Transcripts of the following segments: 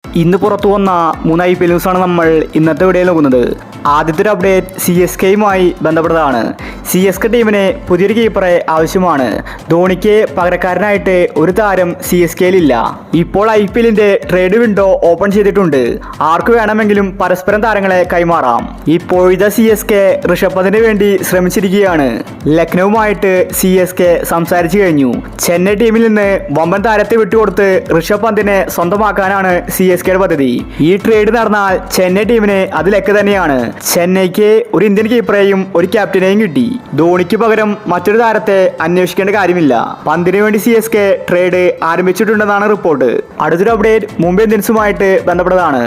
ഇന്ന് പുറത്തു വന്ന 3 IPL ന്യൂസാണ് നമ്മൾ ഇന്നത്തെ വീഡിയോയിൽ നോക്കുന്നത്. ആദ്യത്തെ ഒരു അപ്ഡേറ്റ് CSKയുമായി ബന്ധപ്പെട്ടതാണ്. CSK ടീമിന് പുതിയൊരു കീപ്പറെ ആവശ്യമാണ്. ധോണിക്ക് പകരക്കാരനായിട്ട് ഒരു താരം CSKയിലില്ല. ഇപ്പോൾ IPLന്റെ ട്രേഡ് വിൻഡോ ഓപ്പൺ ചെയ്തിട്ടുണ്ട്. ആർക്ക് വേണമെങ്കിലും പരസ്പരം താരങ്ങളെ കൈമാറാം. ഇപ്പോഴത്തെ CSK ഋഷഭ് പന്തിന് വേണ്ടി ശ്രമിച്ചിരിക്കുകയാണ്. ലക്നൌവുമായിട്ട് CSK സംസാരിച്ചു കഴിഞ്ഞു. ചെന്നൈ ടീമിൽ നിന്ന് വമ്പൻ താരത്തെ വിട്ടുകൊടുത്ത് ഋഷഭ് പന്തിനെ സ്വന്തമാക്കാനാണ് CSKയുടെ പദ്ധതി. ഈ ട്രേഡ് നടന്നാൽ ചെന്നൈ ടീമിന് അത് ലക്ക് തന്നെയാണ്. ചെന്നൈക്ക് ഒരു ഇന്ത്യൻ കീപ്പറേയും ഒരു ക്യാപ്റ്റനെയും കിട്ടി. ധോണിക്ക് പകരം മറ്റൊരു താരത്തെ അന്വേഷിക്കേണ്ട കാര്യമില്ല. പന്തിന് വേണ്ടി CSK ട്രേഡ് ആരംഭിച്ചിട്ടുണ്ടെന്നാണ് റിപ്പോർട്ട്. അടുത്തൊരു അപ്ഡേറ്റ് മുംബൈ ഇന്ത്യൻസുമായിട്ട് ബന്ധപ്പെട്ടതാണ്.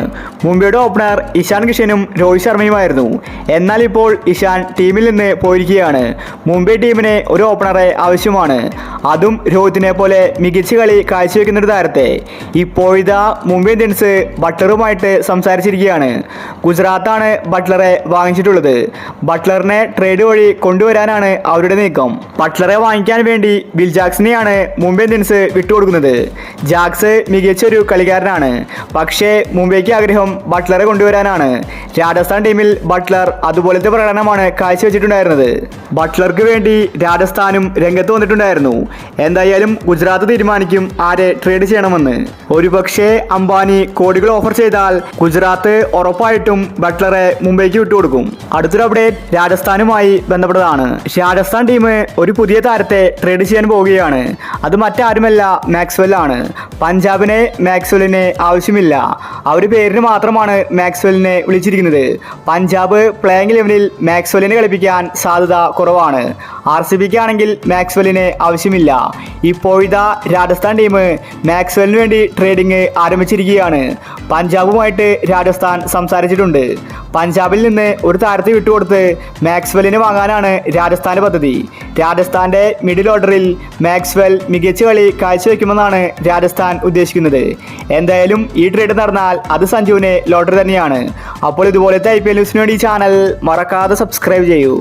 മുംബൈയുടെ ഓപ്പണർ ഇഷാൻ കിഷനും രോഹിത് ശർമ്മയുമായിരുന്നു. എന്നാൽ ഇപ്പോൾ ഇഷാൻ ടീമിൽ നിന്ന് പോയിരിക്കുകയാണ്. മുംബൈ ടീമിന് ഒരു ഓപ്പണറെ ആവശ്യമാണ്. അതും രോഹിത്തിനെ പോലെ മികച്ച കളി കാഴ്ചവെക്കുന്ന ഒരു താരത്തെ. ഇപ്പോഴിതാ മുംബൈ ഇന്ത്യൻസ് ബട്ട്ലറുമായിട്ട് സംസാരിച്ചിരിക്കുകയാണ്. ഗുജറാത്താണ് ബട്ട്ലറെ വാങ്ങിച്ചിട്ടുള്ളത്. ബട്ട്ലറിനെ ട്രേഡ് വഴി കൊണ്ടുവരാനാണ് അവരുടെ നീക്കം. ബട്ട്ലറെ വാങ്ങിക്കാൻ വേണ്ടി ബിൽ ജാക്സിനെയാണ് മുംബൈ ഇന്ത്യൻസ് വിട്ടുകൊടുക്കുന്നത്. ജാക്സ് മികച്ചൊരു കളിക്കാരനാണ്. പക്ഷേ മുംബൈക്ക് ആഗ്രഹം ബട്ട്ലറെ കൊണ്ടുവരാനാണ്. രാജസ്ഥാൻ ടീമിൽ ബട്ട്ലർ അതുപോലത്തെ പ്രകടനമാണ് കാഴ്ചവെച്ചിട്ടുണ്ടായിരുന്നത്. ബട്ട്ലർക്ക് വേണ്ടി രാജസ്ഥാനും രംഗത്ത് വന്നിട്ടുണ്ടായിരുന്നു. എന്തായാലും ഗുജറാത്ത് തീരുമാനിക്കും ആരെ ട്രേഡ് ചെയ്യണമെന്ന്. ഒരുപക്ഷെ അംബാനി കോടികൾ ഓഫർ ചെയ്താൽ ഗുജറാത്ത് ഉറപ്പായിട്ടും ബട്ട്ലറെ മുംബൈക്ക് വിട്ടുകൊടുക്കും. അടുത്തൊരു അപ്ഡേറ്റ് രാജസ്ഥാനുമായി ബന്ധപ്പെട്ടതാണ്. രാജസ്ഥാൻ ടീം ഒരു പുതിയ താരത്തെ ട്രേഡ് ചെയ്യാൻ പോവുകയാണ്. അത് മറ്റാരുമല്ല മാക്സ്വെൽ ആണ്. പഞ്ചാബിനെ മാക്സ്വെലിനെ ആവശ്യമില്ല. അവർ പേരിന് മാത്രമാണ് മാക്സ്വെലിനെ വിളിച്ചിരിക്കുന്നത്. പഞ്ചാബ് പ്ലേയിങ് ലെവലിൽ മാക്സ്വെലിനെ കളിപ്പിക്കാൻ സാധ്യത കുറവാണ്. RCBക്ക് ആണെങ്കിൽ മാക്സ്വെലിനെ ആവശ്യമില്ല. ഇപ്പോഴിതാ രാജസ്ഥാൻ ടീം മാക്സ്വെലിന് വേണ്ടി ട്രേഡിംഗ് ആരംഭിച്ചിരിക്കുകയാണ്. പഞ്ചാബുമായിട്ട് രാജസ്ഥാൻ സംസാരിച്ചിട്ടുണ്ട്. പഞ്ചാബിൽ നിന്ന് ഒരു താരത്തെ വിട്ടുകൊടുത്ത് മാക്സ്വെലിനെ വാങ്ങാനാണ് രാജസ്ഥാന്റെ പദ്ധതി. രാജസ്ഥാന്റെ മിഡിൽ ഓർഡറിൽ മാക്സ്വെൽ മികച്ച കളി കാഴ്ചവെക്കുമെന്നാണ് രാജസ്ഥാൻ ഉദ്ദേശിക്കുന്നത്. എന്തായാലും ഈ ട്രേഡ് നടന്നാൽ അത് സഞ്ജുവിന് ലോട്ടറി തന്നെയാണ്. അപ്പോൾ ഇതുപോലത്തെ IPL ന്യൂസിന് വേണ്ടി ചാനൽ മറക്കാതെ സബ്സ്ക്രൈബ് ചെയ്യൂ.